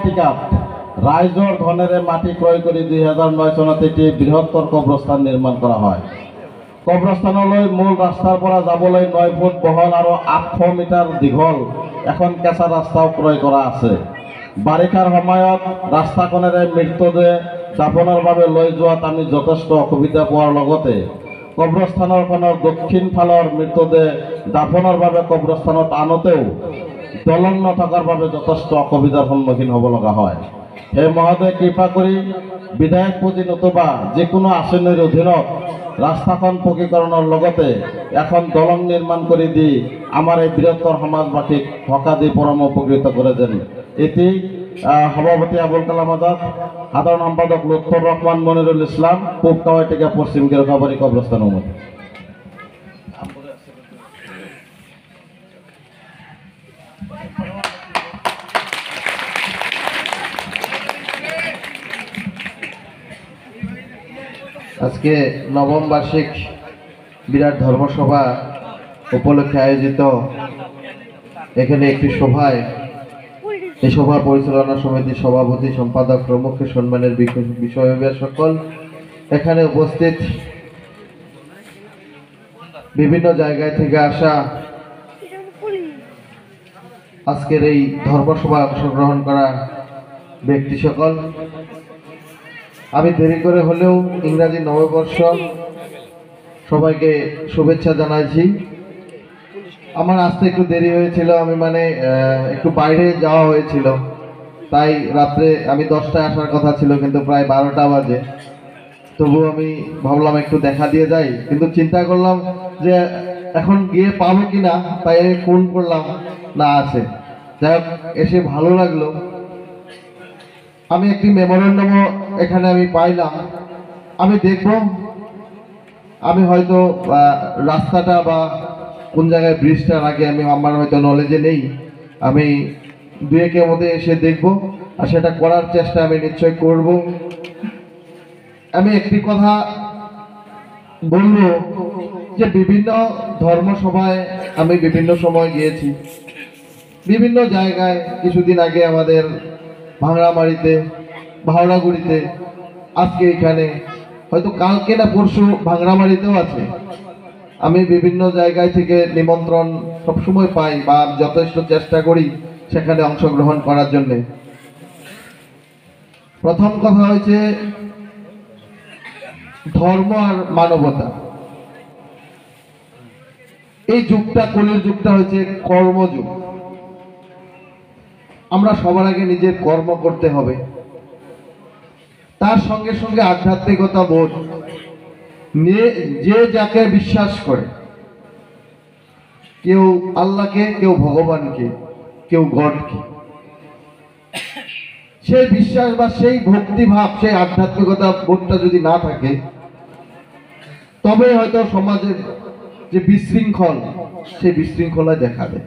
Teacup রাইজর ধনের মাটি ক্রয় করে 2009 সনত একটি বৃহত্তর কবরস্থান নির্মাণ করা হয়। কবরস্থানলৈ মূল ৰাস্তাৰ পৰা যাবলৈ 9 ফুট বহল আৰু 800 মিটাৰ দীঘল এখন কেঁচা ৰাস্তাও ক্ৰয় কৰা আছে। বাৰিষাৰ সময়ত ৰাস্তাখনেৰে মৃতদেহ দাপনৰ বাবে লৈ যোৱাত আমি যথেষ্ট অসুবিধা পোৱাৰ লগতে কবৰস্থানখনৰ দক্ষিণ ফালৰ মৃতদেহ দাপনৰ বাবে কবৰস্থানত আনোতেও দলং নথকাৰ বাবে যথেষ্ট অসুবিধাৰ সন্মুখীন হ'ব লগা হয়। হে মহোদয়, কৃপা কৰি বিধায়ক পুঁজি নতুবা যিকোনো আঁচনিৰ অধীনত ৰাস্তাখন পকীকৰণৰ লগতে এখন দলং নিৰ্মাণ কৰি দি আমাৰ এই বৃহত্তৰ সমাজবাসীক সকাহ দি পৰম উপকৃত কৰে যেন এটি সভাপতি আবুল কালাম আজাদ, সাধারণ সম্পাদক লুৎফর রহমান মনিরুল ইসলাম, পূব কাওয়াইটিকা পশ্চিম গিরকাবাড়ি কবরস্থান উন্মতি। আজকে নবম বার্ষিক বিরাট ধর্মসভা উপলক্ষে আয়োজিত এখানে একটি সভায় এই সভা পরিচালনা সমিতির সভাপতি, সম্পাদক প্রমুখের সম্মানের বিষয় সকল এখানে উপস্থিত, বিভিন্ন জায়গায় থেকে আসা আজকের এই ধর্মসভায় অংশগ্রহণ করা ব্যক্তি সকল, আমি দেরি করে হলেও ইংরাজি নববর্ষ সবাইকে শুভেচ্ছা জানাইছি। আমার আসতে একটু দেরি হয়েছিল, আমি একটু বাইরে যাওয়া হয়েছিল, তাই রাত্রে আমি 10টায় আসার কথা ছিল, কিন্তু প্রায় 12টা বাজে। তবু আমি ভাবলাম একটু দেখা দিয়ে যাই, কিন্তু চিন্তা করলাম যে এখন গিয়ে পাবো কিনা, তাই আমি ফোন করলাম, না আছে। যাই হোক, এসে ভালো লাগলো। আমি একটি মেমোরেন্ডামও এখানে আমি পাইলাম, আমি দেখব, আমি হয়তো রাস্তাটা বা কোন জায়গায় ব্রিজটা লাগে আমার হয়তো নলেজে নেই, আমি 2-1-এর মধ্যে এসে দেখব, আর সেটা করার চেষ্টা আমি নিশ্চয় করব। আমি একটি কথা বলবো যে বিভিন্ন ধর্মসভায় আমি বিভিন্ন সময় গিয়েছি, বিভিন্ন জায়গায়। কিছুদিন আগে আমাদের ভাঙড়ামারিতে, ভাওড়াগুড়িতে, আজকে এখানে, হয়তো কালকে না পরশু ভাঙড়ামারিতেও আছে। আমি বিভিন্ন জায়গায় থেকে নিমন্ত্রণ সবসময় পাই বা যথেষ্ট চেষ্টা করি সেখানে অংশগ্রহণ করার জন্য। প্রথম কথা হয়েছে ধর্ম আর মানবতা। এই যুগটা, কলির যুগটা হচ্ছে কর্মযুগ। আমরা সবার আগে নিজের কর্ম করতে হবে, তার সঙ্গে সঙ্গে আধ্যাত্মিকতা বোধ নিয়ে যে যাকে বিশ্বাস করে, কেউ আল্লাহকে, কেউ ভগবানকে, কেউ গডকে, সেই বিশ্বাস বা সেই ভক্তিভাব, সেই আধ্যাত্মিকতা বোধটা যদি না থাকে, তবে হয়তো সমাজের যে বিশৃঙ্খল, সেই বিশৃঙ্খলা দেখা দেয়।